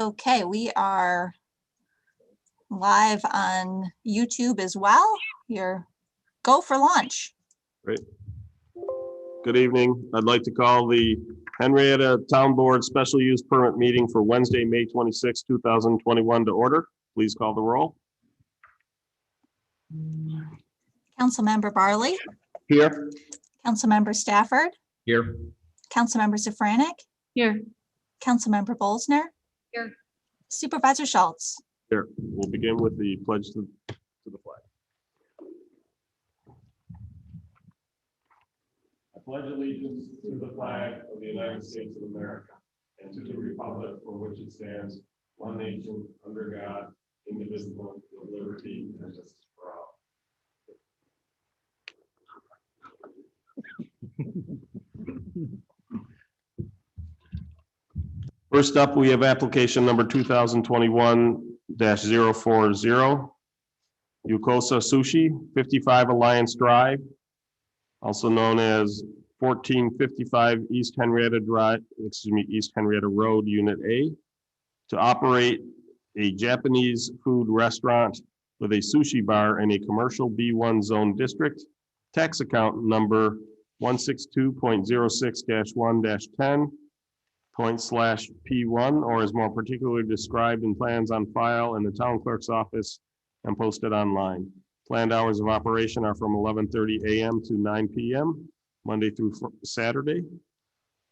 Okay, we are live on YouTube as well. You're go for launch. Great. Good evening. I'd like to call the Henrietta Town Board Special Use Permit Meeting for Wednesday, May 26, 2021 to order. Please call the roll. Councilmember Barley, Here. Councilmember Stafford, Here. Councilmember Zafranik, Here. Councilmember Bolsner. Here. Supervisor Schultz. Here. We'll begin with the pledge to the flag. I pledge allegiance to the flag of the United States of America and to the republic for which it stands, one nation, under God, indivisible, with liberty and justice for all. First up, we have application number 2021-040. Yukosa Sushi, 55 Alliance Drive, also known as 1455 East Henrietta Drive, East Henrietta Road, Unit A, to operate a Japanese food restaurant with a sushi bar in a commercial B1 zone district. Tax account number 162.06-1-10./P1, or as more particularly described in plans on file in the town clerk's office and posted online. Planned hours of operation are from 11:30 a.m. to 9 p.m., Monday through Saturday.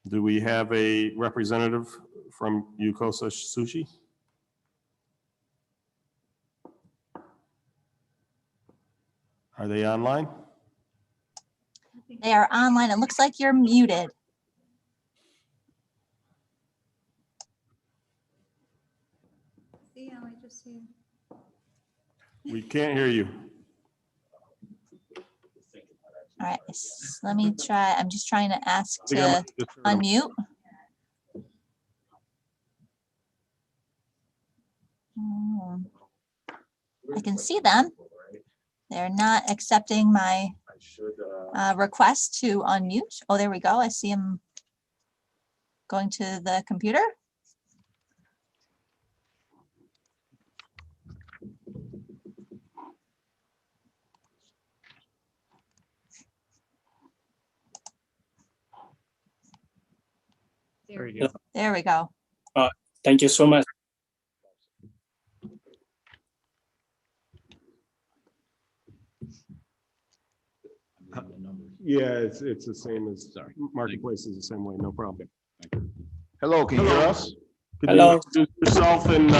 Do we have a representative from Yukosa Sushi? Are they online? They are online. It looks like you're muted. We can't hear you. All right, let me try. I'm just trying to ask I think I to might just heard them. unmute. I can see them. They're not accepting my request to unmute. Oh, there we go. I see them going to the computer. There you go. There we go. Thank you so much. Yeah, it's the same as, Marketplace is the same way, no problem. Hello, can you hear Hello. us? Could you Hello. introduce yourself and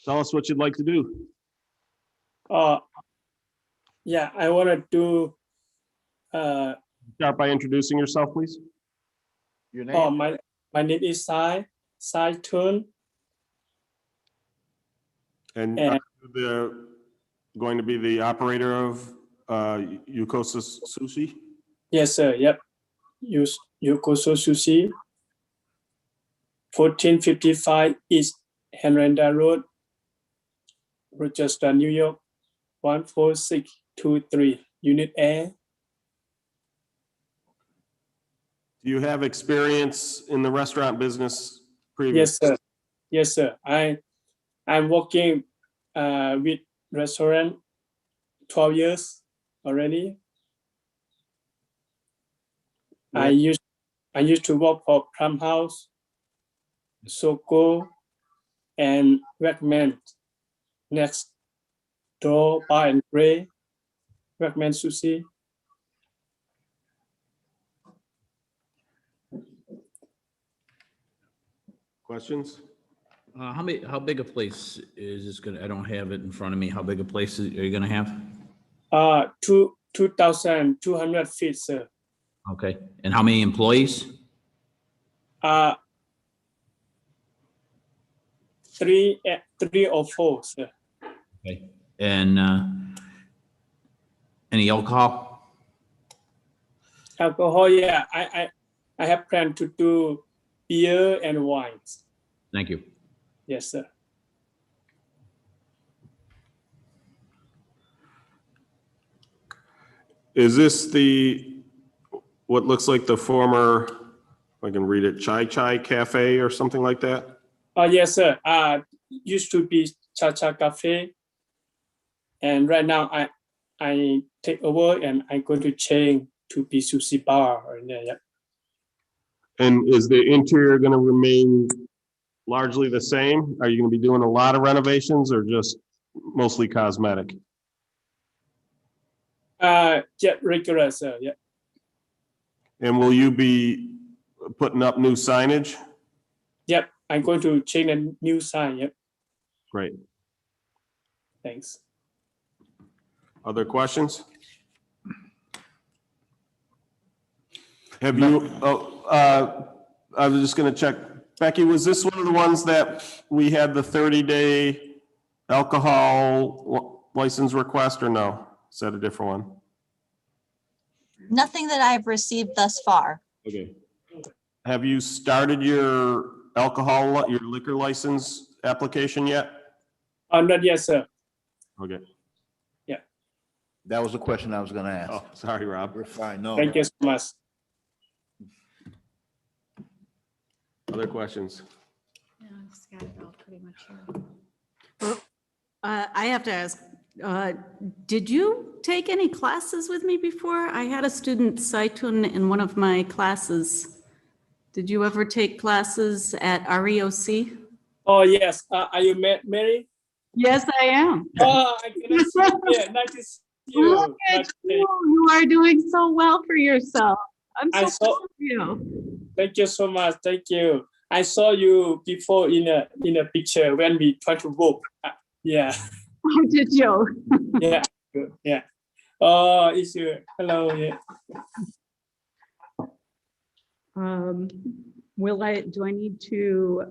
tell us what you'd like to do? Yeah, I want to do, Start by introducing yourself, please. Your name? my name is Sai Tun. And And- the going to be the operator of Yukosa Sushi? Yes, sir. Yep. Yukoso Sushi. 1455 East Henrietta Road, Rochester, New York, 14623, Unit A. Do you have experience in the restaurant business previous? Yes, sir. Yes, sir. I'm working with restaurant 12 years already. I used to work for Plum House, Soko, and Wegman. Next door Bar and Gray, Wegman Sushi. Questions? How big a place is this gonna, I don't have it in front of me. How big a place are you gonna have? 2,200 feet, sir. Okay, and how many employees? Three or four, sir. Okay, and any alcohol? Alcohol, yeah. I have planned to do beer and wines. Thank you. Yes, sir. Is this what looks like the former, if I can read it, Chai Chai Cafe or something like that? Oh, yes, sir. Used to be Cha Cha Cafe. And right now I take over and I'm going to change to be sushi bar. Yeah. And is the interior going to remain largely the same? Are you going to be doing a lot of renovations or just mostly cosmetic? Yeah, regular, sir. Yeah. And will you be putting up new signage? Yep. I'm going to change a new sign. Yep. Great. Thanks. Other questions? Have you, I was just gonna check. Becky, was this one of the ones that we had the 30-day alcohol license request or no? Is that a different one? Nothing that I've received thus far. Okay. Have you started your your liquor license application yet? Not yet, sir. Okay. That was the question I was gonna ask. Oh, sorry, Rob. We're fine, no. Thank you so much. Other questions? Yeah, I've got it all pretty much here. I have to ask, did you take any classes with me before? I had a student, Saitun, in one of my classes. Did you ever take classes at REOC? Oh, yes. Are you Mary? Yes, I am. Oh, I cannot see you. Yeah, nice to see you. Look at Nice to- you. You are doing so well for yourself. I'm I so saw- proud of you. Thank you so much. Thank you. I saw you before in a picture when we try to vote. Yeah, Oh, did you? yeah, good. Yeah. Oh, it's you. Hello. Yeah. Do I need to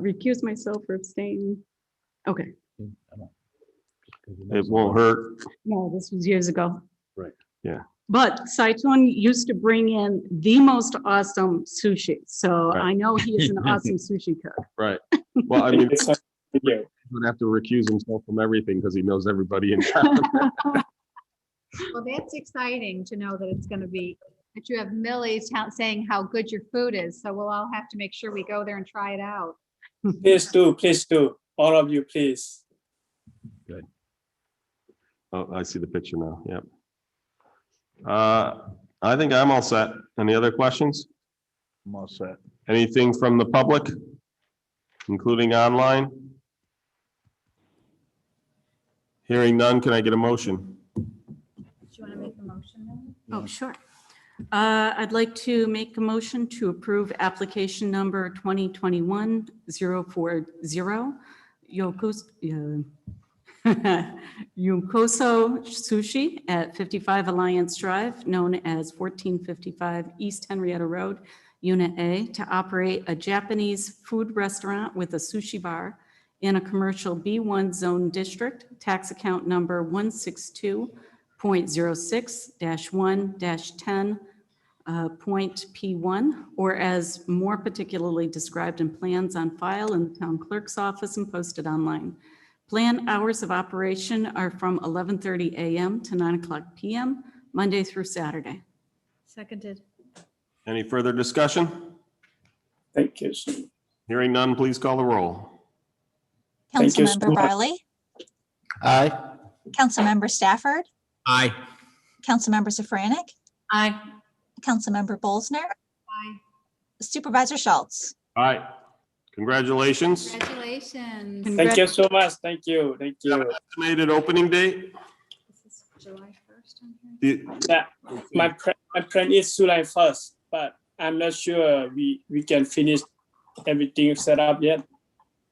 recuse myself or abstain? Okay, It won't hurt. no, this was years ago. Right, yeah. But Saitun used to bring in the most awesome sushi, so Right. I know he is an awesome sushi cook. Right. Well, I mean, It's a video. he would have to recuse himself from everything because he knows everybody in town. Well, that's exciting to know that it's going to be, that you have Millie saying how good your food is. So we'll all have to make sure we go there and try it out. Please do. All of you, please. Oh, I see the picture now. Yep. I think I'm all set. Any other questions? I'm all set. Anything from the public, including online? Hearing none, can I get a motion? Do you want to make a motion then? Oh, sure. I'd like to make a motion to approve application number 2021-040, Yunkoso Sushi at 55 Alliance Drive, known as 1455 East Henrietta Road, Unit A, to operate a Japanese food restaurant with a sushi bar in a commercial B1 zone district, tax account number 162.06-1-10.P1, or as more particularly described in plans on file in the town clerk's office and posted online. Planned hours of operation are from 11:30 a.m. to 9:00 p.m., Monday through Saturday. Seconded. Any further discussion? Thank you. Hearing none, please call the roll. Thank you so Councilmember much. Barley, Aye. Councilmember Stafford, Aye. Councilmember Safranik, Aye. Councilmember Bolsner, Bye. Supervisor Schultz. All right. Congratulations. Congratulations. Thank you so much. Thank you. Thank you. Estimated opening date? This is July 1st on here. The- Yeah, my plan is July 1st, but I'm not sure we can finish everything set up yet.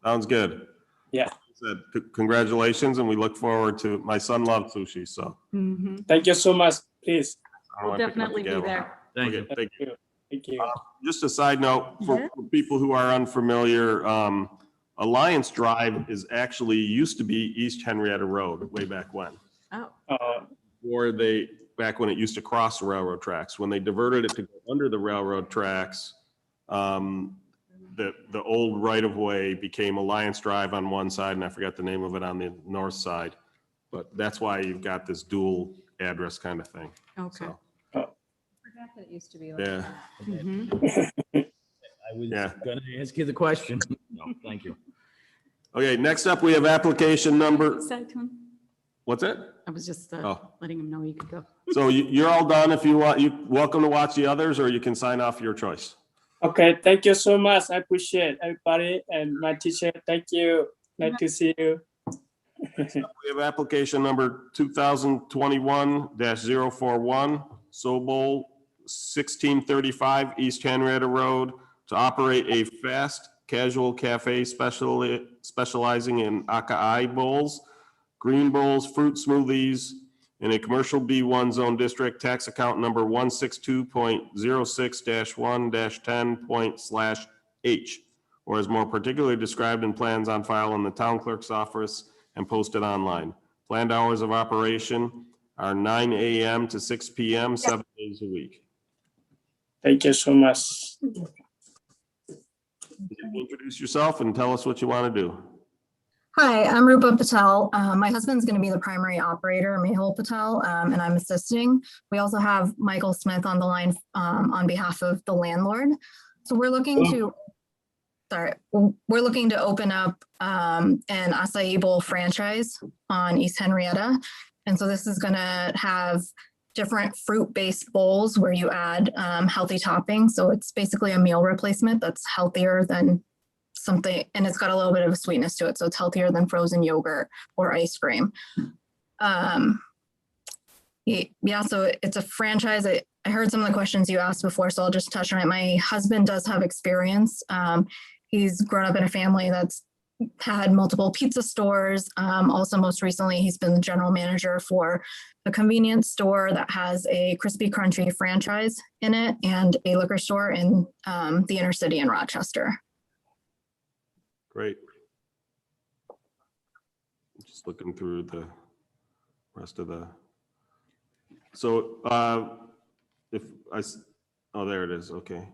Sounds good. Yeah. Said, congratulations, and we look forward to, my son loves sushi, so. Mhm. Thank you so much. Please. I don't We'll wanna pick up the definitely be gavel. there. Thank you. Okay, thank you. Thank you. Just a side note, for people who are unfamiliar, Alliance Drive is actually used to be East Henrietta Road way back when. Oh, Back when it used to cross the railroad tracks. When they diverted it to go under the railroad tracks, the old right-of-way became Alliance Drive on one side, and I forgot the name of it on the north side. But that's why you've got this dual address kind of thing. okay. So, I forgot that it used to be like yeah. that. Mhm. I was Yeah. gonna ask you the question. No. Thank you. Okay, next up, we have application number, Side to him. what's that? I was just Oh. letting him know he could go. So you're all done. If you want, you're welcome to watch the others, or you can sign off your choice. Okay, thank you so much. I appreciate everybody and my teacher. Thank you. Nice to see you. We have application number 2021-041, Sobol, 1635 East Henrietta Road, to operate a fast casual cafe specializing in acai bowls, green bowls, fruit smoothies in a commercial B1 zone district, tax account number 162.06-1-10./H, or as more particularly described in plans on file in the town clerk's office and posted online. Planned hours of operation are 9 a.m. to 6 p.m., 7 days a week. Thank you so much. Introduce yourself and tell us what you want to do. Hi, I'm Rupa Patel. My husband's going to be the primary operator, Mehul Patel, and I'm assisting. We also have Michael Smith on the line on behalf of the landlord. So we're looking to, we're looking to open up an acai bowl franchise on East Henrietta. And so this is going to have different fruit-based bowls where you add healthy toppings. So it's basically a meal replacement that's healthier than something, and it's got a little bit of a sweetness to it. So it's healthier than frozen yogurt or ice cream. Yeah, so it's a franchise. I heard some of the questions you asked before, so I'll just touch on it. My husband does have experience. He's grown up in a family that's had multiple pizza stores. Also, most recently, he's been the general manager for a convenience store that has a Crispy Crunchy franchise in it and a liquor store in the inner city in Rochester. Great. Just looking through the rest of the, so if I, oh, there it is, okay.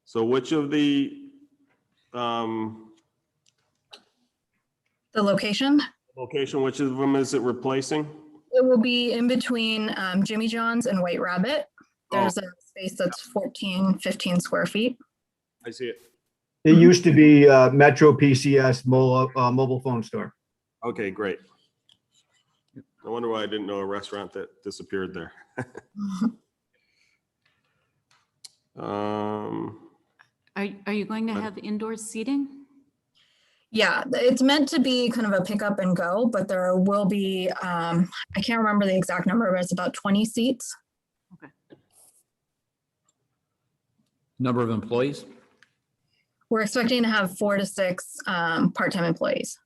So which of the location? location, which of them is it replacing? It will be in between Jimmy John's and White Rabbit. There's a space that's 15 square feet. I see it. It used to be Metro PCS mobile phone store. Okay, great. I wonder why I didn't know a restaurant that disappeared there. Are you going to have indoor seating? Yeah, it's meant to be kind of a pick up and go, but there will be, I can't remember the exact number, but it's about 20 seats. Okay. Number of employees? We're expecting to have 4 to 6 part-time employees.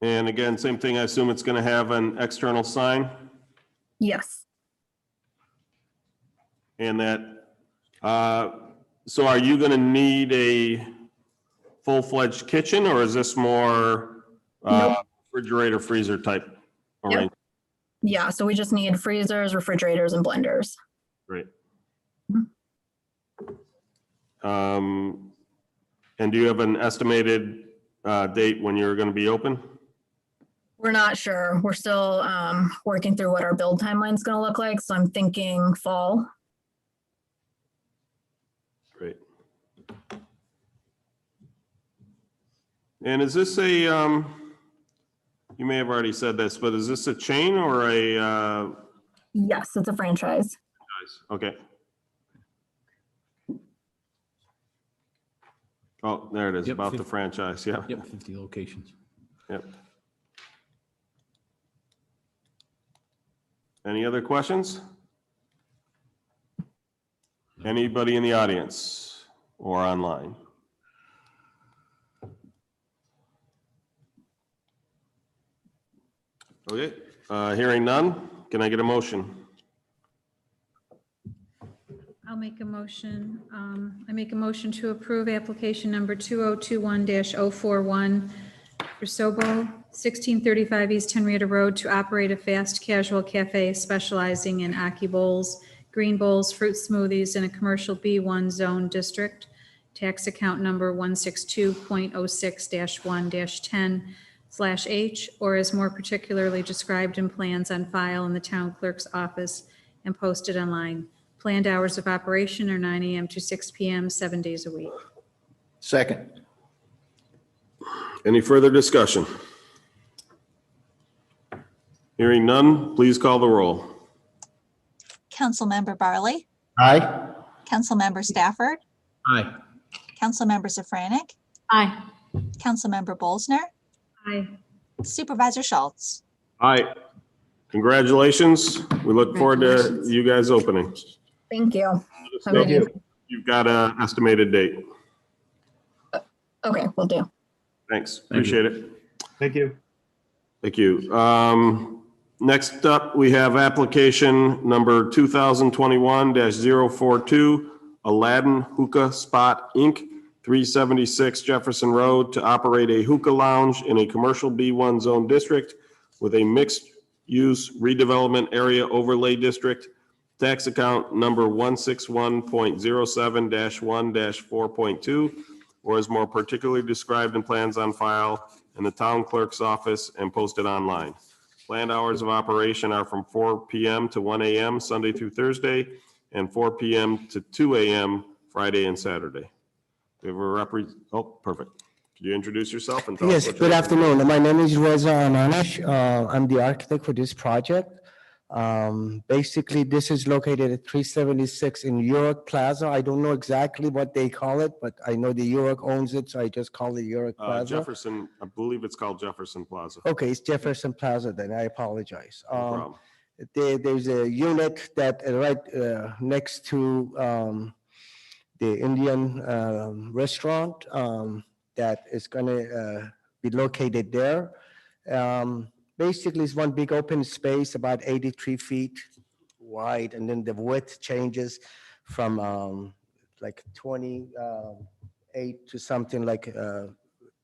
And again, same thing, I assume it's going to have an external sign Yes. and that, so are you going to need a full-fledged kitchen, or is this more Nope. refrigerator freezer type arrangement? Yeah, so we just need freezers, refrigerators, and blenders. Great. And do you have an estimated date when you're going to be open? We're not sure. We're still working through what our build timeline is going to look like. So I'm thinking fall. Great. And is this a, you may have already said this, but is this a chain or a, Yes, it's a franchise. okay. Oh, there it is, Yep, about the 50. franchise, yeah. Yep, 50 locations. Yep. Any other questions? Anybody in the audience or online? Okay, hearing none, can I get a motion? I'll make a motion. I make a motion to approve application number 2021-041 for Sobo, 1635 East Henrietta Road, to operate a fast casual cafe specializing in aki bowls, green bowls, fruit smoothies in a commercial B1 zone district. Tax account number 162.06-1-10/H, or as more particularly described in plans on file in the town clerk's office and posted online. Planned hours of operation are 9 AM to 6 PM, 7 days a week. Second. Any further discussion? Hearing none, please call the roll. Councilmember Barley, Aye. Councilmember Stafford, Aye. Councilmember Safranik, Aye. Councilmember Bolsner, Aye. Supervisor Schultz. Aye. Congratulations. We look forward to Congratulations. you guys opening. Thank you. Have a Thank good you. evening. You've got an estimated date. Okay, will do. Thanks. Thank you. Appreciate it. Thank you. Thank you. Next up, we have application number 2021-042, Aladdin Hookah Spot, Inc., 376 Jefferson Road, to operate a hookah lounge in a commercial B1 zone district with a mixed-use redevelopment area overlay district. Tax account number 161.07-1-4.2, or is more particularly described in plans on file in the town clerk's office and posted online. Planned hours of operation are from 4 PM to 1 AM, Sunday through Thursday, and 4 PM to 2 AM, Friday and Saturday. We have a perfect. Could you introduce yourself and tell us Yes, what good you're- afternoon. My name is Reza Ananish. I'm the architect for this project. Basically, this is located at 376 in York Plaza. I don't know exactly what they call it, but I know the York owns it, so I just call it York Plaza. Jefferson, I believe it's called Jefferson Plaza. Okay, it's Jefferson Plaza then. I apologize. No problem. There's a unit that right next to the Indian restaurant that is going to be located there. Basically, it's one big open space, about 83 feet wide, and then the width changes from like 28 to something like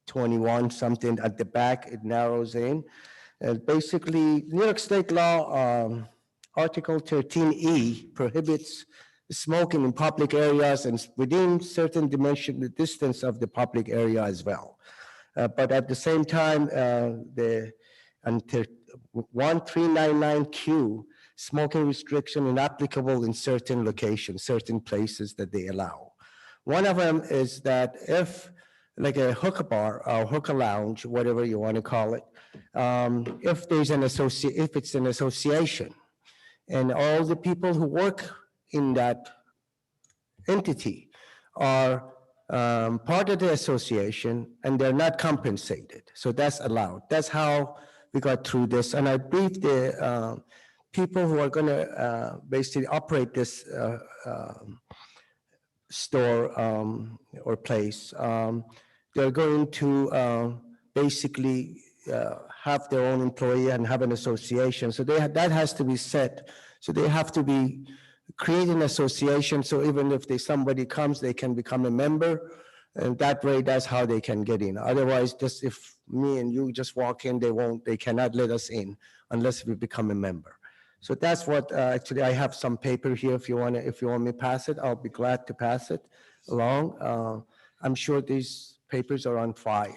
21, something at the back. It narrows in. Basically, New York State law, Article 13E prohibits smoking in public areas and within certain dimension, the distance of the public area as well. But at the same time, until 1399Q, smoking restriction inapplicable in certain locations, certain places that they allow. One of them is that if, like a hookah bar or hookah lounge, whatever you want to call it, if it's an association, and all the people who work in that entity are part of the association and they're not compensated. So that's allowed. That's how we got through this. And I believe the people who are going to basically operate this store or place, they're going to basically have their own employee and have an association. So that has to be set. So they have to be create an association. So even if somebody comes, they can become a member. And that way, that's how they can get in. Otherwise, just if me and you just walk in, they cannot let us in unless we become a member. So that's what, actually, I have some paper here. If you want me to pass it, I'll be glad to pass it along. I'm sure these papers are on file.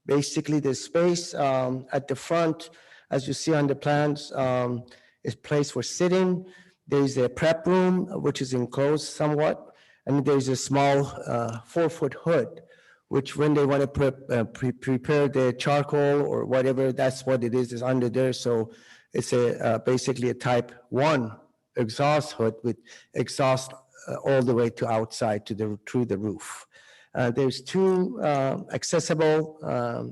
Basically, the space at the front, as you see on the plans, is place for sitting. There's a prep room, which is enclosed somewhat. And there's a small 4-foot hood, which when they want to prepare the charcoal or whatever, that's what it is under there. So it's basically a type 1 exhaust hood with exhaust all the way to outside through the roof. There's 2 accessible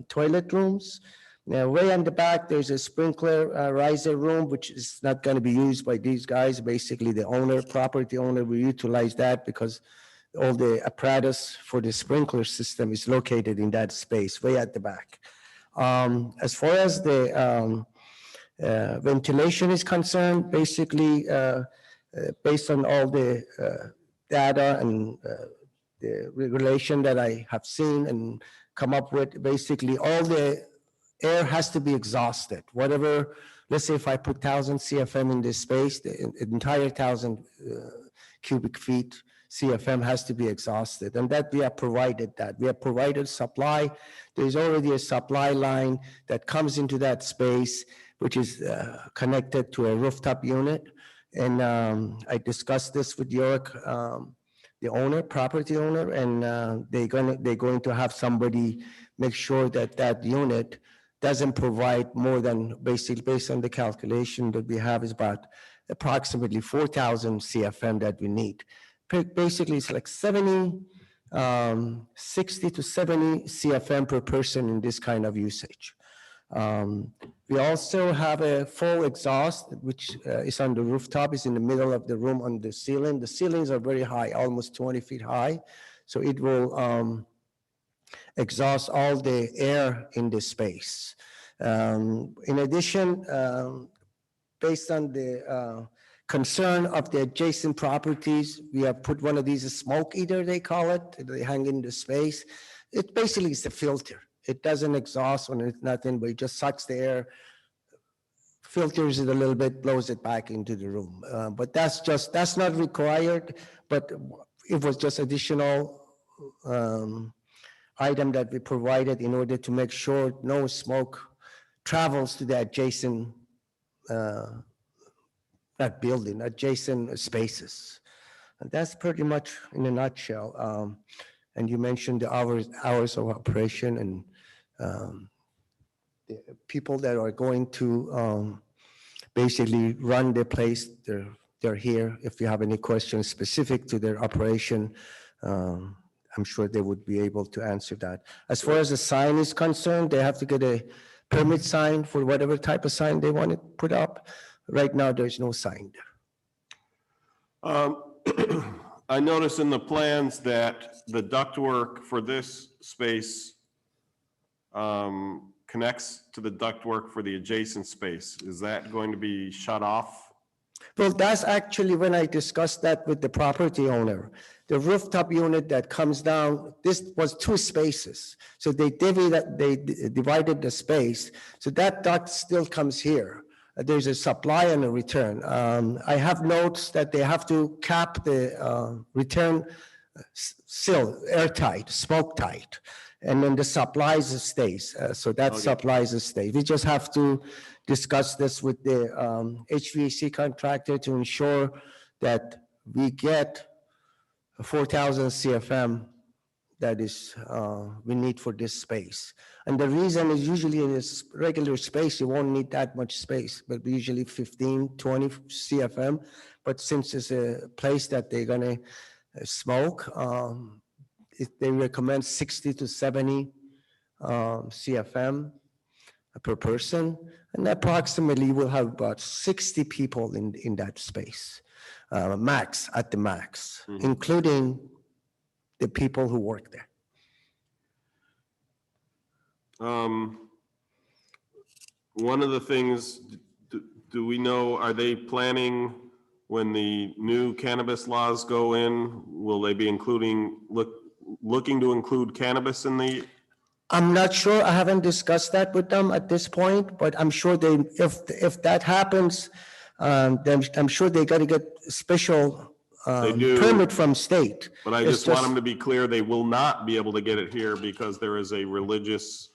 toilet rooms. Now, way on the back, there's a sprinkler riser room, which is not going to be used by these guys. Basically, the property owner will utilize that because all the apparatus for the sprinkler system is located in that space, way at the back. As far as the ventilation is concerned, basically, based on all the data and the regulation that I have seen and come up with, basically all the air has to be exhausted. Whatever, let's say if I put 1,000 CFM in this space, the entire 1,000 cubic feet CFM has to be exhausted. And that we have provided that. We have provided supply. There's already a supply line that comes into that space, which is connected to a rooftop unit. And I discussed this with York, the owner, property owner, and they're going to have somebody make sure that that unit doesn't provide more than, basically based on the calculation that we have, is about approximately 4,000 CFM that we need. Basically, it's like 60 to 70 CFM per person in this kind of usage. We also have a full exhaust, which is on the rooftop, is in the middle of the room on the ceiling. The ceilings are very high, almost 20 feet high. So it will exhaust all the air in the space. In addition, based on the concern of the adjacent properties, we have put one of these smoke eater, they call it. They hang in the space. It basically is a filter. It doesn't exhaust when it's nothing, but it just sucks the air, filters it a little bit, blows it back into the room. But that's not required, but it was just additional item that we provided in order to make sure no smoke travels to the adjacent, not building, adjacent spaces. And that's pretty much in a nutshell. And you mentioned the hours of operation and the people that are going to basically run the place, they're here. If you have any questions specific to their operation, I'm sure they would be able to answer that. As far as the sign is concerned, they have to get a permit sign for whatever type of sign they want to put up. Right now, there's no sign there. I noticed in the plans that the ductwork for this space connects to the ductwork for the adjacent space. Is that going to be shut off? Well, that's actually when I discussed that with the property owner. The rooftop unit that comes down, this was 2 spaces. So they divided the space. So that duct still comes here. There's a supply and a return. I have notes that they have to cap the return seal airtight, smoke tight, and then the supplies stays. So that supplies stays. We just have to discuss this with the HVAC contractor to ensure that we get 4,000 CFM that is we need for this space. And the reason is usually in this regular space, you won't need that much space, but usually 15, 20 CFM. But since it's a place that they're gonna smoke, they recommend 60 to 70 CFM per person. And approximately we'll have about 60 people in that space, max, at the max, including the people who work there. One of the things, do we know, are they planning when the new cannabis laws go in, will they be looking to include cannabis in the? I'm not sure. I haven't discussed that with them at this point, but I'm sure if that happens, then I'm sure they got to get special permit from state. But I just want them to be clear, they will not be able to get it here because there is a religious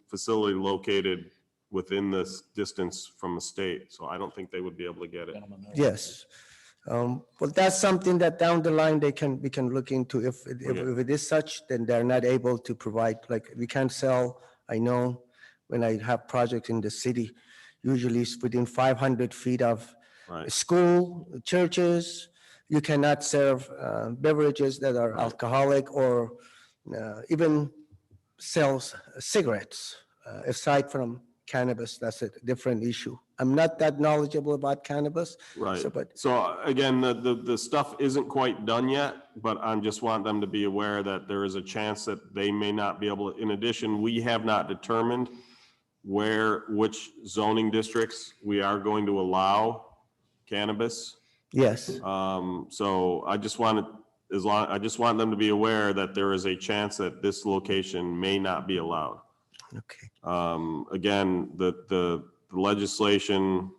facility located within this distance from the state. So I don't think they would be able to get it. Yes. Well, that's something that down the line we can look into. If it is such, then they're not able to provide, like we can't sell. I know when I have projects in the city, usually it's within 500 feet of school, churches. You cannot serve beverages that are alcoholic or even sells cigarettes. Aside from cannabis, that's a different issue. I'm not that knowledgeable about cannabis. Right. But So again, the stuff isn't quite done yet, but I just want them to be aware that there is a chance that they may not be able to. In addition, we have not determined which zoning districts we are going to allow cannabis. Yes. So I just want them to be aware that there is a chance that this location may not be allowed. Okay. Again, the legislation,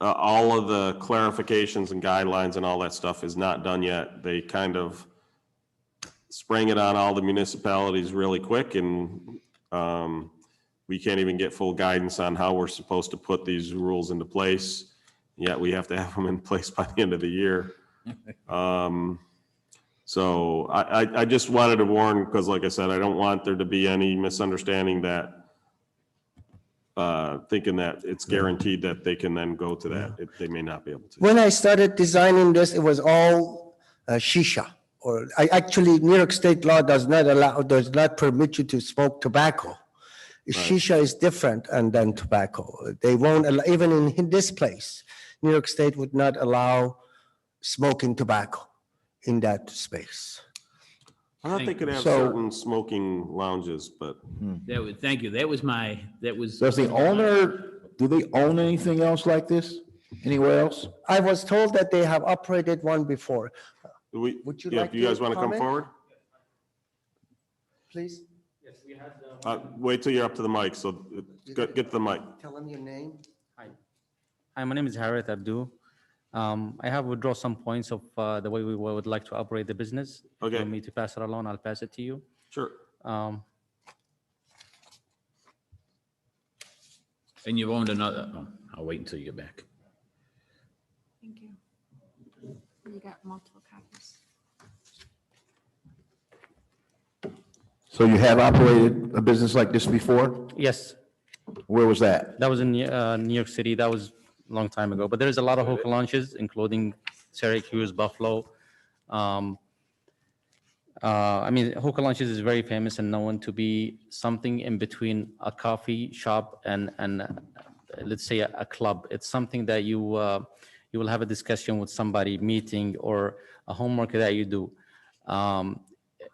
all of the clarifications and guidelines and all that stuff is not done yet. They kind of sprang it on all the municipalities really quick, and we can't even get full guidance on how we're supposed to put these rules into place. Yet we have to have them in place by the end of the year. So I just wanted to warn, because like I said, I don't want there to be any misunderstanding that thinking that it's guaranteed that they can then go to that. They may not be able to. When I started designing this, it was all shisha. Or actually, New York State law does not permit you to smoke tobacco. Shisha is different than tobacco. They won't allow, even in this place, New York State would not allow smoking tobacco in that space. I thought they could have So- certain smoking lounges, but Thank you. That was Does the owner, do they own anything else like this? Anywhere else? I was told that they have operated one before. we, Would you yeah, like if you guys to want to come comment? forward, Please, wait till you're up to the mic. So get to the mic. tell them your name. Hi, my name is Harith Abdu. I have withdrawn some points of the way we would like to operate the business. If you Okay. want me to pass it along, I'll pass it to you. Sure. and you've owned another, I'll wait until you get back. Thank you. You got multiple copies. So you have operated a business like this before? Yes, Where was that? that was in New York City. That was a long time ago. But there's a lot of hookah launches, including Syracuse, Buffalo. I mean, hookah launches is very famous and known to be something in between a coffee shop and let's say a club. It's something that you will have a discussion with somebody, meeting, or a homework that you do.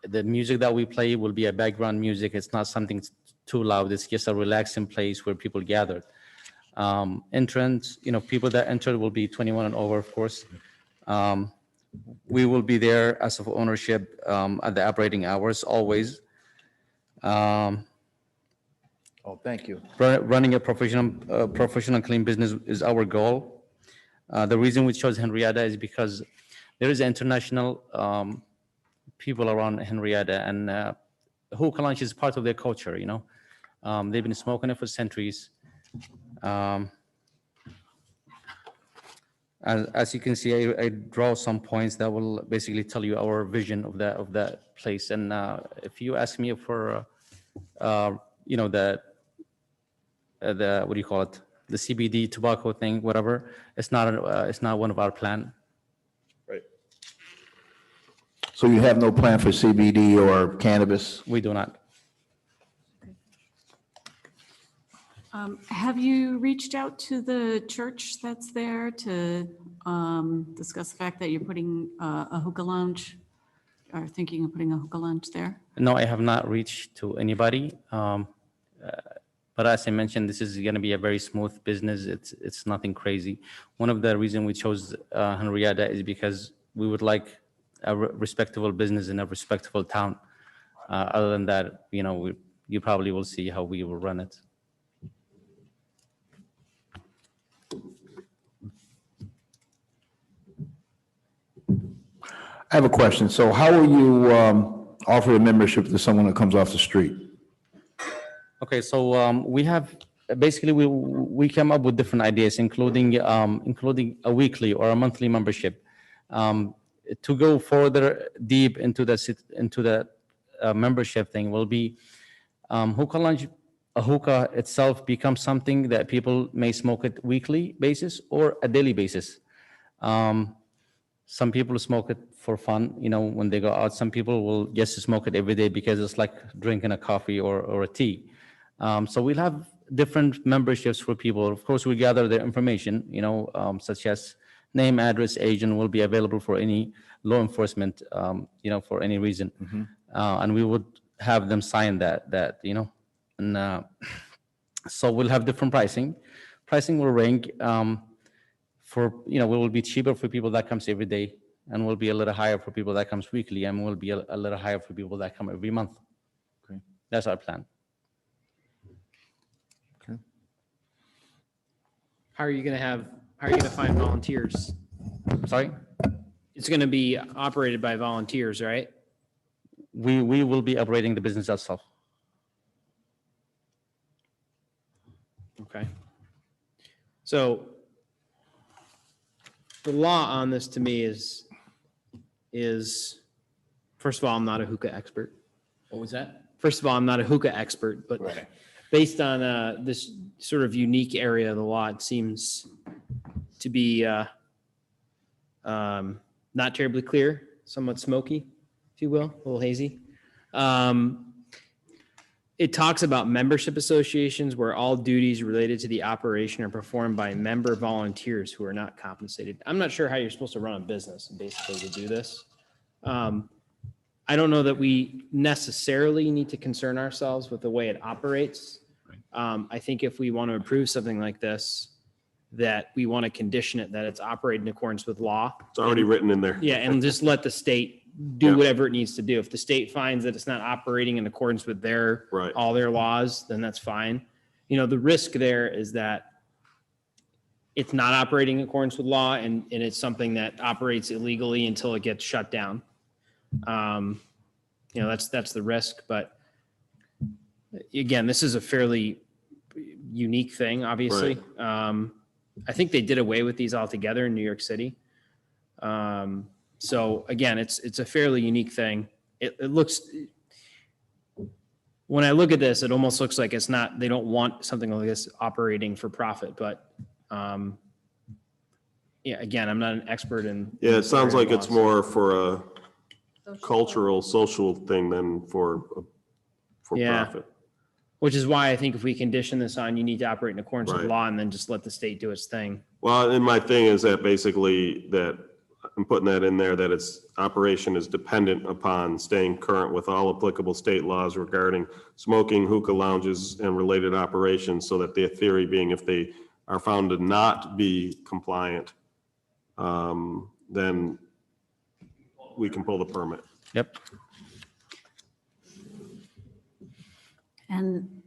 The music that we play will be a background music. It's not something too loud. It's just a relaxing place where people gather. Entrance, people that enter will be 21 and over, of course. We will be there as of ownership at the operating hours always. Oh, thank you. Running a professional clean business is our goal. The reason we chose Henrietta is because there is international people around Henrietta, and hookah lunch is part of their culture. They've been smoking it for centuries. As you can see, I draw some points that will basically tell you our vision of that place. And if you ask me for, the what do you call it, the CBD tobacco thing, whatever, it's not one of our plan. Right. So you have no plan for CBD or cannabis? We do not. Have you reached out to the church that's there to discuss the fact that you're putting a hookah lounge, or thinking of putting a hookah lounge there? No, I have not reached to anybody. But as I mentioned, this is going to be a very smooth business. It's nothing crazy. One of the reasons we chose Henrietta is because we would like a respectable business in a respectable town. Other than that, you probably will see how we will run it. I have a question. So how will you offer a membership to someone that comes off the street? Okay, so we have basically we came up with different ideas, including a weekly or a monthly membership. To go further deep into the membership thing will be hookah lunch. A hookah itself becomes something that people may smoke it weekly basis or a daily basis. Some people smoke it for fun, when they go out. Some people will just smoke it every day because it's like drinking a coffee or a tea. So we'll have different memberships for people. Of course, we gather their information, such as name, address, agent will be available for any law enforcement, for any reason. Mm-hmm. And we would have them sign that. And so we'll have different pricing. Pricing will range we will be cheaper for people that comes every day, and will be a little higher for people that comes weekly, and will be a little higher for people that come every month. Okay. That's our plan. How are you going to find volunteers? Sorry? It's going to be operated by volunteers, right? We will be operating the business ourselves. Okay. So the law on this to me is first of all, I'm not a hookah expert. What was that? First of all, I'm not a hookah expert, but based on this sort of unique area of the law, it seems to be not terribly clear, somewhat smoky, if you will, a little hazy. It talks about membership associations where all duties related to the operation are performed by member volunteers who are not compensated. I'm not sure how you're supposed to run a business basically to do this. I don't know that we necessarily need to concern ourselves with the way it operates. I think if we want to approve something like this, that we want to condition it that it's operated in accordance with law. It's already written in there. Yeah, and just let the state do Yeah. whatever it needs to do. If the state finds that it's not operating in accordance with their, Right. all their laws, then that's fine. You know, the risk there is that it's not operating in accordance with law and it's something that operates illegally until it gets shut down. You know, that's the risk, but again, this is a fairly unique thing, obviously. I think they did away with these altogether in New York City. So again, it's a fairly unique thing. It looks, when I look at this, it almost looks like it's not, they don't want something like this operating for profit, but yeah, again, I'm not an expert in. Yeah, it sounds like it's laws. more for a cultural, social thing than for Yeah. profit. Which is why I think if we condition this on, you need to operate in accordance with Right. law and then just let the state do its thing. Well, and my thing is that basically that I'm putting that in there, that its operation is dependent upon staying current with all applicable state laws regarding smoking, hookah lounges and related operations, so that their theory being if they are found to not be compliant, then we can pull the permit. Yep. And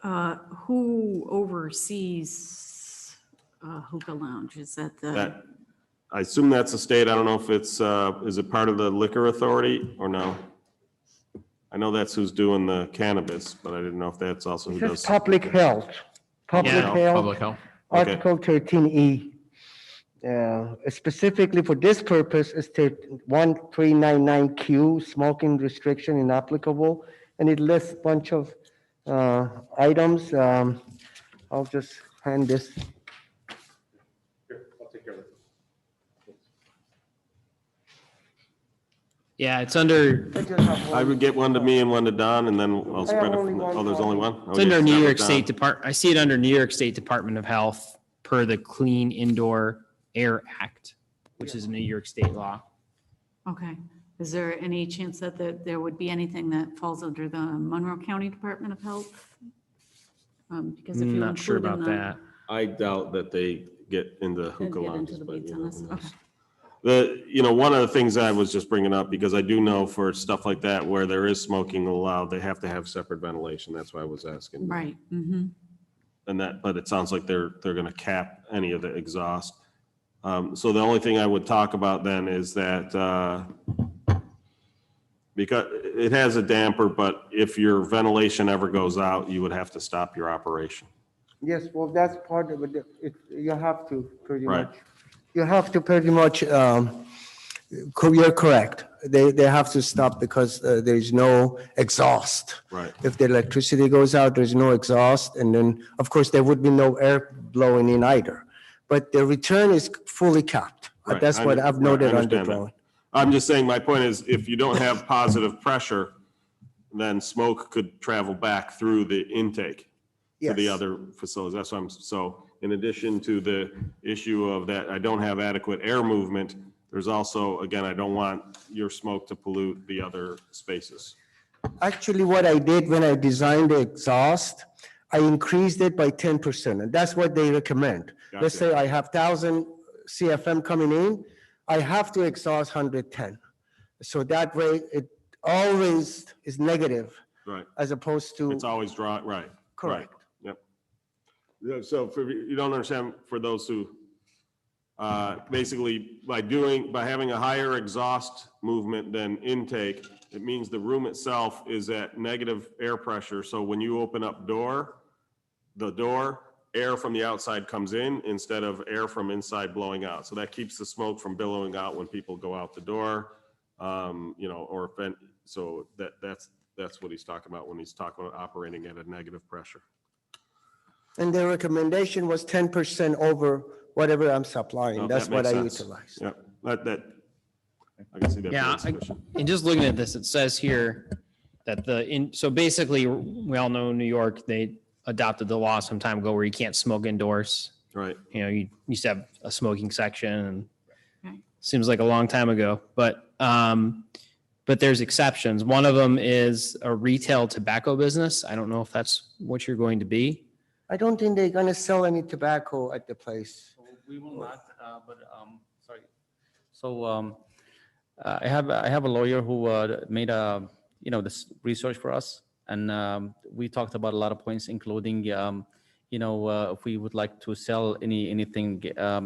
who oversees hookah lounge? Is that the? That, I assume that's the state. I don't know if it's, is it part of the liquor authority or no? I know that's who's doing the cannabis, but I didn't know if that's also who This does. is public health. Public Yeah, health, Public health. Okay. Article 13E. Specifically for this purpose is 1399Q, smoking restriction inapplicable, and it lists a bunch of items. I'll just hand this. Yeah, it's under, I would get one to me and one to Don, and then I'll spread it. only one Oh, there's only one? it's Okay, under New start with York Don. State Department. I see it under New York State Department of Health per the Clean Indoor Air Act, which is a New York State law. Okay. Is there any chance that there would be anything that falls under the Monroe County Department of Health? Because if you Not sure include about in the. that. I doubt that they get into They'd hookah get into lounges, the but weeds you on know, this. who knows? Okay. One of the things I was just bringing up, because I do know for stuff like that, where there is smoking allowed, they have to have separate ventilation. That's why I was asking. Right. Mm-hmm. And that, but it sounds like they're gonna cap any of the exhaust. So the only thing I would talk about then is that, because it has a damper, but if your ventilation ever goes out, you would have to stop your operation. Yes, well, that's part of it. You have to pretty Right. much. You have to pretty much, you're correct. They have to stop because there's no exhaust. Right. If the electricity goes out, there's no exhaust, and then, of course, there would be no air blowing in either. But the return is fully capped. Right. That's what I've noted on the understand that. drawing. I'm just saying, my point is, if you don't have positive pressure, then smoke could travel back through the intake to the Yes. other facilities. That's what so in addition to the issue of that, I don't have adequate air movement, there's also, again, I don't want your smoke to pollute the other spaces. Actually, what I did when I designed the exhaust, I increased it by 10%, and that's what they recommend. Let's Gotcha. say I have 1,000 CFM coming in, I have to exhaust 110. So that way, it always is negative Right. as opposed to, It's always right. Correct. Yep. Yeah, so for, you don't understand, for those who, basically, by having a higher exhaust movement than intake, it means the room itself is at negative air pressure. So when you open up door, the door, air from the outside comes in instead of air from inside blowing out. So that keeps the smoke from billowing out when people go out the door. Or so that's what he's talking about when he's talking about operating at a negative pressure. And the recommendation was 10% over whatever I'm No, supplying. that That's what makes I sense. utilize. Yeah, that, I can see that. Yeah, being sufficient. And just looking at this, it says here that so basically, we all know New York, they adopted the law some time ago where you can't smoke indoors. Right. You used to have a smoking section and Right. seems like a long time ago, but there's exceptions. One of them is a retail tobacco business. I don't know if that's what you're going to be. I don't think they're gonna sell any tobacco at the place. We will not, sorry. So I have a lawyer who made this research for us, and we talked about a lot of points, including if we would like to sell anything.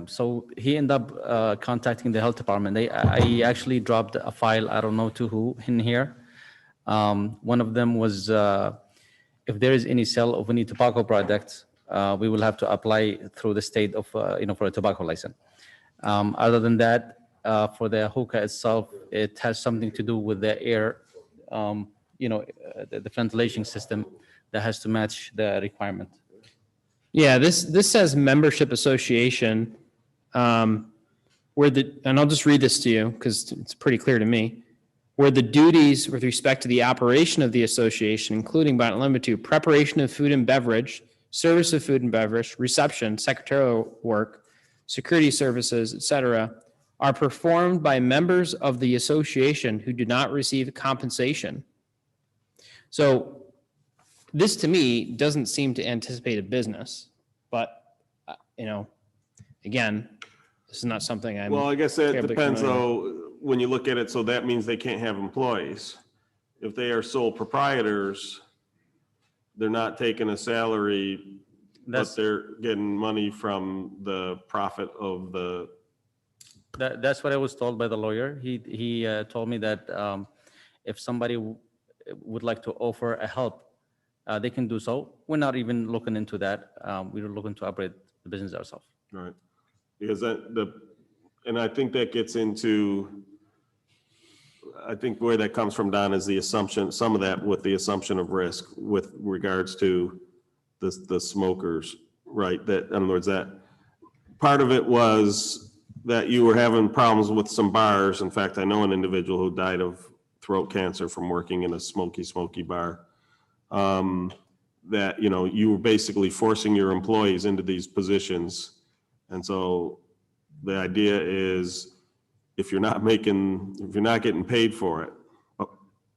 So he ended up contacting the health department. I actually dropped a file, I don't know to who, in here. One of them was if there is any sale of any tobacco products, we will have to apply through the state of for a tobacco license. Other than that, for the hookah itself, it has something to do with the air, the ventilation system that has to match the requirement. Yeah, this says membership association, and I'll just read this to you because it's pretty clear to me, where the duties with respect to the operation of the association, including but not limited to preparation of food and beverage, service of food and beverage, reception, secretarial work, security services, etc., are performed by members of the association who do not receive compensation. So this to me doesn't seem to anticipate a business, but again, this is not something I'm. Well, I guess that terribly depends familiar with. though, when you look at it, so that means they can't have employees. If they are sole proprietors, they're not taking a salary, but they're getting money from the profit of the. That's what I was told by the lawyer. He told me that if somebody would like to offer a help, they can do so. We're not even looking into that. We're looking to operate the business ourselves. Right. Because and I think that gets into, I think where that comes from, Don, is the assumption, some of that with the assumption of risk with regards to the smokers, right? That, in other words, that part of it was that you were having problems with some bars. In fact, I know an individual who died of throat cancer from working in a smoky bar. That, you were basically forcing your employees into these positions. And so the idea is if you're not getting paid for it,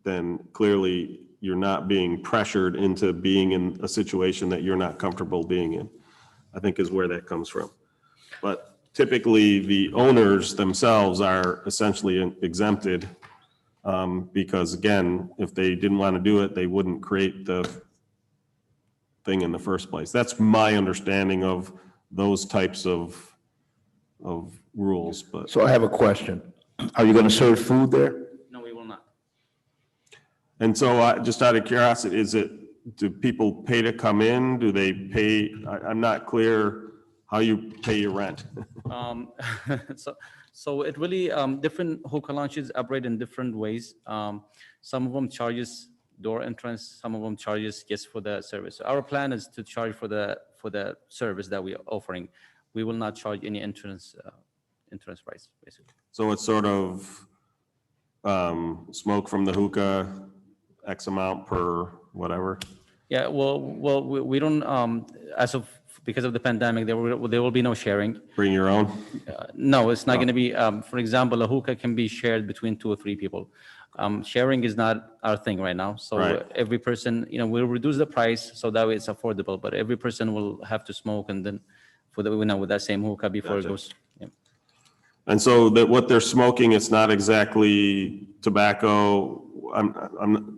then clearly you're not being pressured into being in a situation that you're not comfortable being in, I think is where that comes from. But typically the owners themselves are essentially exempted because again, if they didn't want to do it, they wouldn't create the thing in the first place. That's my understanding of those types of rules, but. So I have a question. Are you going to serve food there? No, we will not. And so just out of curiosity, do people pay to come in? Do they pay? I'm not clear how you pay your rent. So it really, different hookah lounges operate in different ways. Some of them charges door entrance, some of them charges just for the service. Our plan is to charge for the service that we are offering. We will not charge any entrance price, basically. So it's sort of smoke from the hookah, X amount per whatever. Yeah, well, we don't, because of the pandemic, there will be no sharing. Bring your own? No, it's not going to be, for example, a hookah can be shared between 2 or 3 people. Sharing is not our thing right now. So Right. every person, we'll reduce the price so that way it's affordable, but every person will have to smoke and then with that same hookah before Gotcha. it goes. Yeah. And so that what they're smoking, it's not exactly tobacco. I'm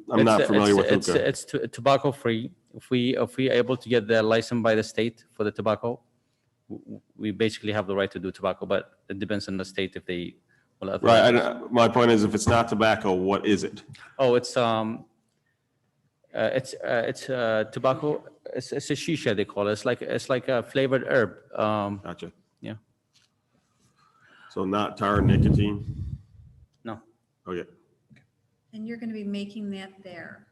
not familiar with hookah. It's tobacco free. If we are able to get the license by the state for the tobacco, we basically have the right to do tobacco, but it depends on the state if they will. Right. My point is, if it's not tobacco, what is it? Oh, it's It's tobacco. It's a shisha they call it. It's like a flavored herb. Gotcha. Yeah. So not tar nicotine? No. Okay. And you're going to be making that there.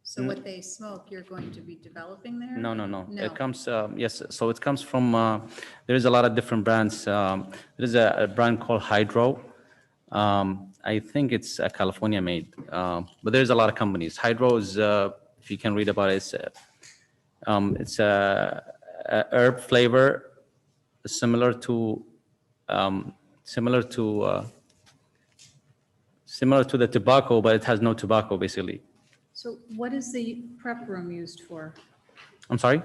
So N- what they smoke, you're going to be developing there? No. No. It comes, yes, so it comes from, there is a lot of different brands. There is a brand called Hydro. I think it's California made, but there's a lot of companies. Hydro is, if you can read about it, it's a herb flavor similar to the tobacco, but it has no tobacco basically. So what is the prep room used for? I'm sorry?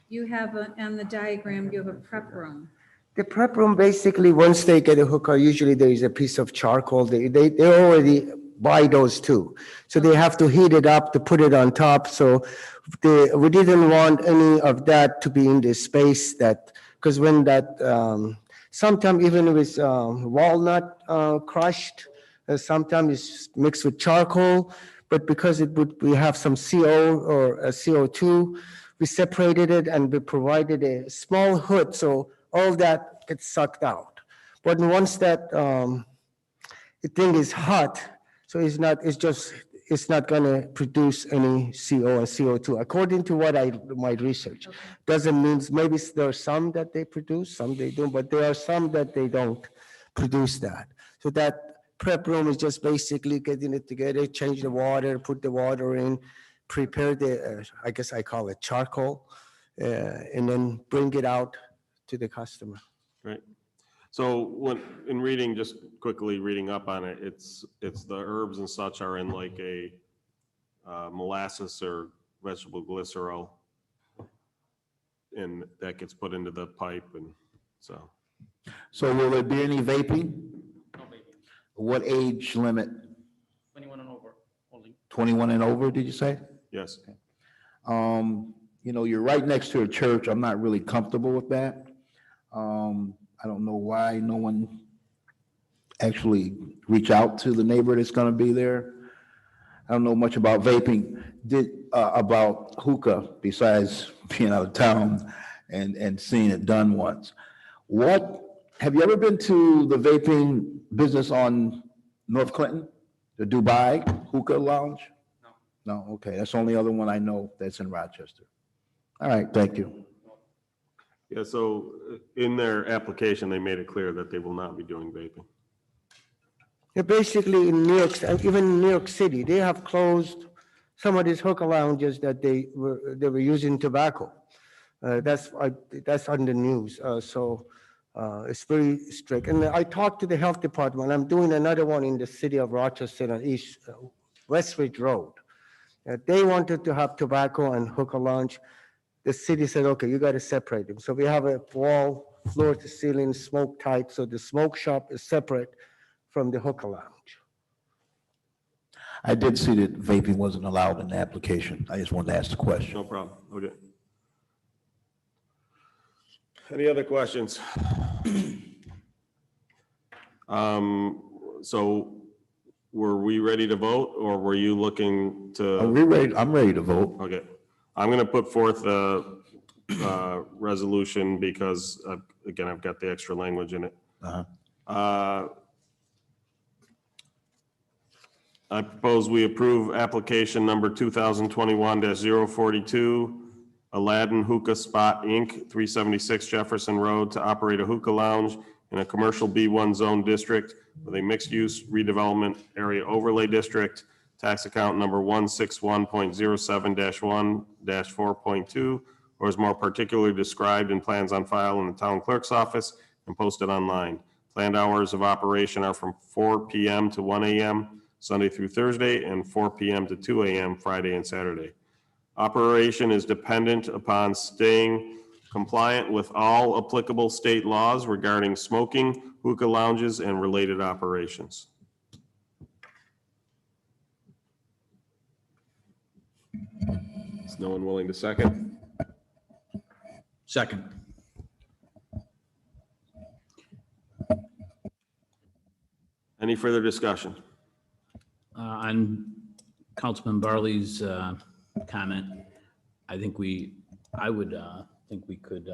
You have, on the diagram, you have a prep room. The prep room, basically, once they get a hookah, usually there is a piece of charcoal. They already buy those too. So they have to heat it up to put it on top. So we didn't want any of that to be in the space that, because when that, sometimes even with walnut crushed, sometimes it's mixed with charcoal, but because we have some CO or CO2, we separated it and we provided a small hood, so all that gets sucked out. But once that the thing is hot, so it's not gonna produce any CO and CO2, according to what my research. Okay. Doesn't mean, maybe there are some that they produce, some they don't, but there are some that they don't produce that. So that prep room is just basically getting it together, change the water, put the water in, prepare the, I guess I call it charcoal, and then bring it out to the customer. Right. So when, in reading, just quickly reading up on it, it's the herbs and such are in like a molasses or vegetable glycerol. And that gets put into the pipe and so. So will there be any vaping? What age limit? 21 and over only. 21 and over, did you say? Yes. You're right next to a church. I'm not really comfortable with that. I don't know why no one actually reach out to the neighbor that's gonna be there. I don't know much about vaping, about hookah, besides being out of town and seeing it done once. Have you ever been to the vaping business on North Clinton, the Dubai Hookah Lounge? No. No, okay, that's the only other one I know that's in Rochester. All right, thank you. Yeah, so in their application, they made it clear that they will not be doing vaping. Yeah, basically in New York, and even in New York City, they have closed some of these hookah lounges that they were using tobacco. That's on the news. So it's very strict. And I talked to the health department. I'm doing another one in the city of Rochester on Westridge Road. They wanted to have tobacco and hookah lounge. The city said, okay, you got to separate them. So we have a wall, floor to ceiling, smoke tight. So the smoke shop is separate from the hookah lounge. I did see that vaping wasn't allowed in the application. I just wanted to ask the question. No problem. Okay. Any other questions? So were we ready to vote or were you looking to? I'm ready to vote. Okay. I'm going to put forth a resolution because, again, I've got the extra language in it. I propose we approve application number 2021-042, Aladdin Hookah Spot, Inc., 376 Jefferson Road, to operate a hookah lounge in a commercial B1 zone district with a mixed-use redevelopment area overlay district, tax account number 161.07-1-4.2, or is more particularly described in plans on file in the town clerk's office and posted online. Planned hours of operation are from 4 p.m. to 1 a.m. Sunday through Thursday, and 4 p.m. to 2 a.m. Friday and Saturday. Operation is dependent upon staying compliant with all applicable state laws regarding smoking, hookah lounges, and related operations. Is no one willing to second? Second. Any further discussion? On Councilman Barley's comment, I think I would think we could,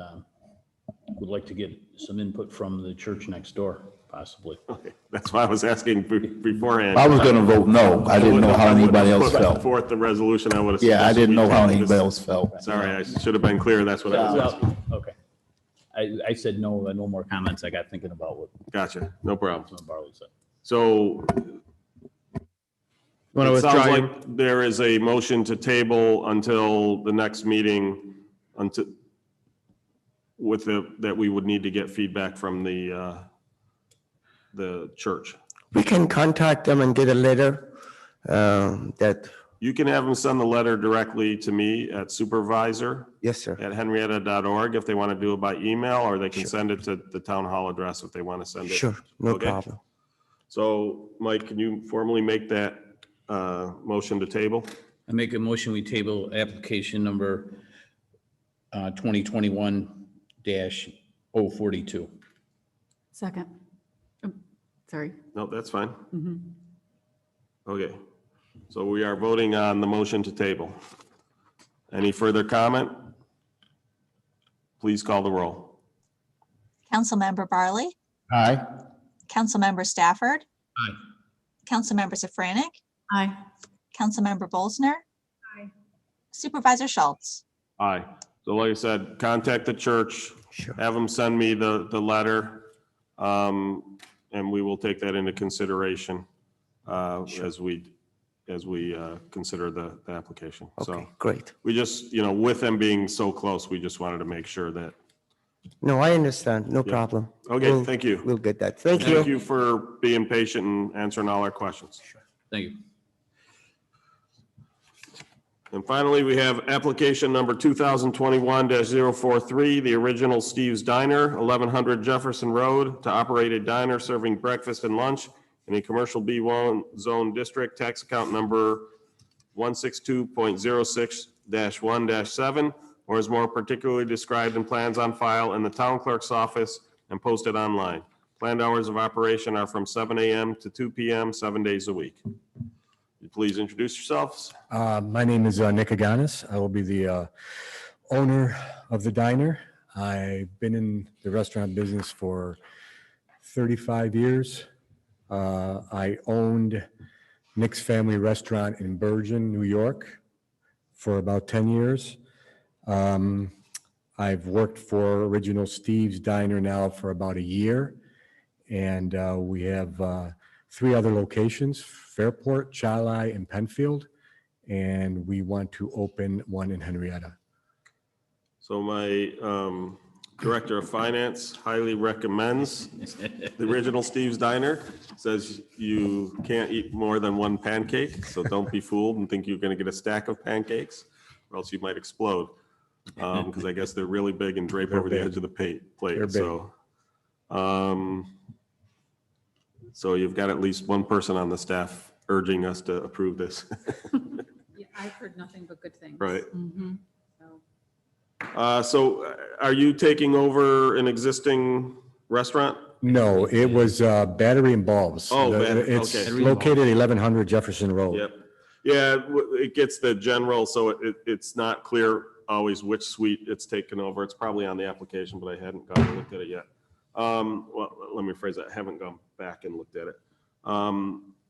would like to get some input from the church next door, possibly. Okay, that's why I was asking beforehand. I was gonna vote no. I didn't know how anybody else Put felt. Forth the resolution, I would have. Yeah, I suggested didn't we know how take anybody this- else felt. Sorry, I should have been clear. That's what I was asking. Okay. I said no, no more comments. I got thinking about what Gotcha, no problem. Councilman Barley said. So Want to it withdraw? sounds your- like there is a motion to table until the next meeting, until that we would need to get feedback from the church. We can contact them and get a letter that, You can have them send the letter directly to me at yes, sir. supervisor@henrietta.org if they want to do it by email, or they can send it to the town hall address if they want to send it. Sure, no Okay. problem. So, Mike, can you formally make that motion to table? I make a motion, we table application number 2021-042. Second. Sorry. No, that's fine. Mhm. Okay. So we are voting on the motion to table. Any further comment? Please call the roll. Councilmember Barley, Aye. Councilmember Stafford. Aye. Councilmember Safranik, Aye. Councilmember Bolsner. Supervisor Schultz. Aye. So like I said, contact the church, Sure. have them send me the letter, and we will take that into consideration as we consider the application. Okay, So great. we just, with them being so close, we just wanted to make sure that. No, I understand. No problem. Okay, We'll- thank you. We'll get that. Thank Thank you. you for being patient and answering all our questions. Thank you. And finally, we have application number 2021-043, the original Steve's Diner, 1100 Jefferson Road, to operate a diner serving breakfast and lunch in a commercial B1 zone district, tax account number 162.06-1-7, or is more particularly described in plans on file in the town clerk's office and posted online. Planned hours of operation are from 7 a.m. to 2 p.m., 7 days a week. Please introduce yourselves. My name is Nick Aganis. I will be the owner of the diner. I've been in the restaurant business for 35 years. I owned Nick's Family Restaurant in Bergen, New York for about 10 years. I've worked for Original Steve's Diner now for about a year. And we have 3 other locations, Fairport, Chili, and Penfield, and we want to open one in Henrietta. So my Director of Finance highly recommends the original Steve's Diner. Says you can't eat more than 1 pancake, so don't be fooled and think you're going to get a stack of pancakes, or else you might explode. Because I guess they're really big and drape They're over the big. edge of the plate. They're big. So you've got at least one person on the staff urging us to approve this. Yeah, I've heard nothing but good things. Right. Mhm. So are you taking over an existing restaurant? No, it was Battery and Bulbs. Oh, It's okay. located at 1100 Jefferson Road. Yep. Yeah, it gets the general, so it's not clear always which suite it's taken over. It's probably on the application, but I hadn't gone and looked at it yet. Well, let me phrase that. I haven't gone back and looked at it.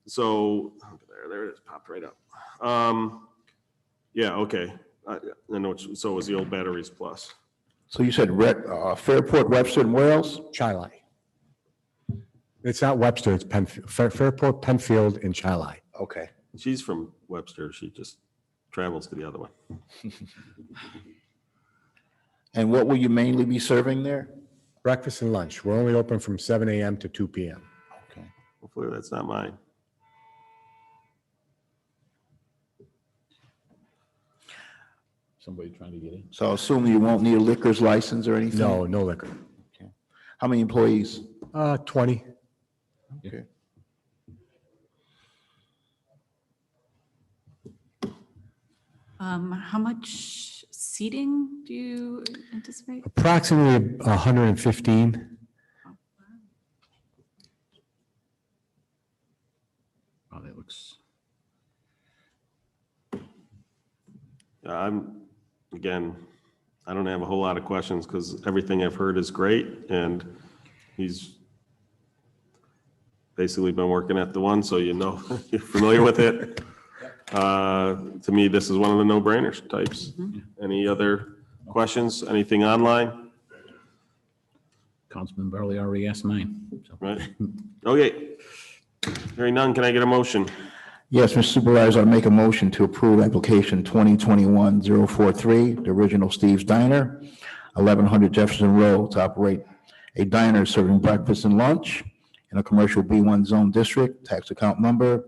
So there it is, popped right up. Yeah, okay. I know, so it was the old Batteries Plus. So you said Fairport, Webster, and where else? Chili. It's not Webster, it's Penfield, Fairport, Penfield, and Chili. Okay. She's from Webster. She just travels to the other one. And what will you mainly be serving there? Breakfast and lunch. We're only open from 7 a.m. to 2 p.m. Okay. Hopefully that's not mine. Somebody trying to get in. So assuming you won't need a liquor's license or anything? No, no liquor. How many employees? 20. Okay. How much seating do you anticipate? Approximately 115. Oh, that looks. Again, I don't have a whole lot of questions because everything I've heard is great, and he's basically been working at the one, so you know, you're familiar with it. To me, this is one of the no-brainers types. Any other questions? Anything online? Councilman Barley already asked mine. So. Right? Okay. Hearing none, can I get a motion? Yes, Mr. Supervisor, I make a motion to approve application 2021-043, the original Steve's Diner, 1100 Jefferson Road, to operate a diner serving breakfast and lunch in a commercial B1 zone district, tax account number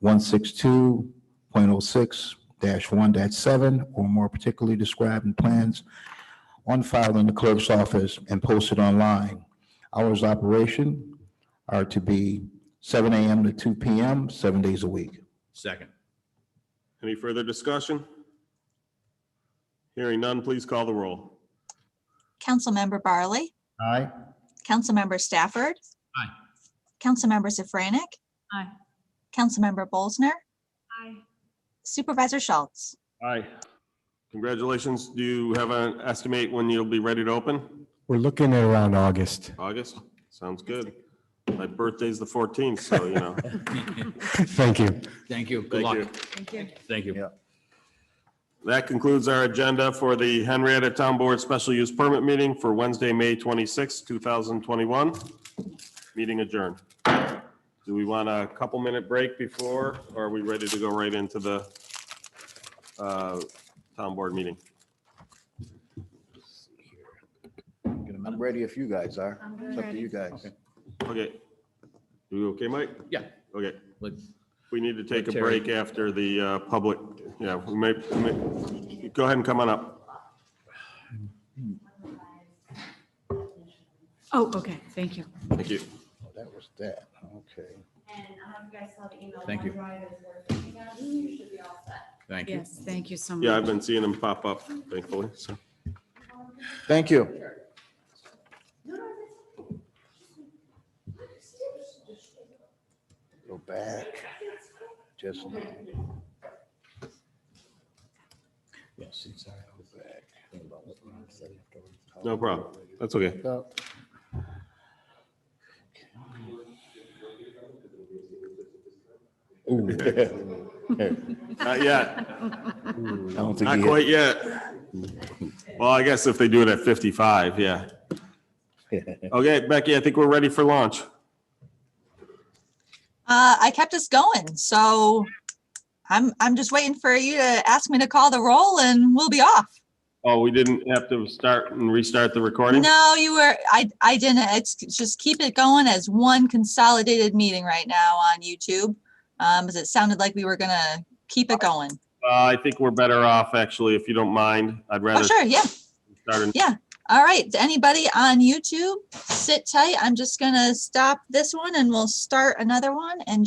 162.06-1-7, or more particularly described in plans on file in the clerk's office and posted online. Hours of operation are to be 7 a.m. to 2 p.m., 7 days a week. Second. Any further discussion? Hearing none, please call the roll. Councilmember Barley, Aye. Councilmember Stafford. Aye. Councilmember Safranik, Aye. Councilmember Bolsner, Aye. Supervisor Schultz. Aye. Congratulations. Do you have an estimate when you'll be ready to open? We're looking at around August. August? Sounds good. My birthday's the 14th, so you know. Thank you. Thank you. Good Thank luck. you. Thank you. Thank you. Yeah. That concludes our agenda for the Henrietta Town Board Special Use Permit Meeting for Wednesday, May 26, 2021. Meeting adjourned. Do we want a couple-minute break before, or are we ready to go right into the Town Board meeting? I'm ready if you guys are. It's up to you guys. Okay. You okay, Mike? Yeah. Okay. Look, We need to take a Terry. break after the public, yeah, we may, go ahead and come on up. Oh, okay, thank you. Thank you. Oh, that was that, okay. Thank you. Thank you. Yes, thank you so much. Yeah, I've been seeing them pop up, thankfully, so. Thank you. Go back. Just now. Yes, exactly. Go back. No problem. That's okay. So, Not yet. I don't think Not he quite yet. Well, I guess if they do it at 55, yeah. Okay, Becky, I think we're ready for launch. I kept us going, so I'm just waiting for you to ask me to call the roll and we'll be off. Oh, we didn't have to start and restart the recording? No, I didn't. It's just keep it going as one consolidated meeting right now on YouTube. As it sounded like we were gonna keep it going. I think we're better off, actually, if you don't mind. I'd rather. Oh, sure, yeah. Start. Yeah. All right. Anybody on YouTube, sit tight. I'm just gonna stop this one and we'll start another one and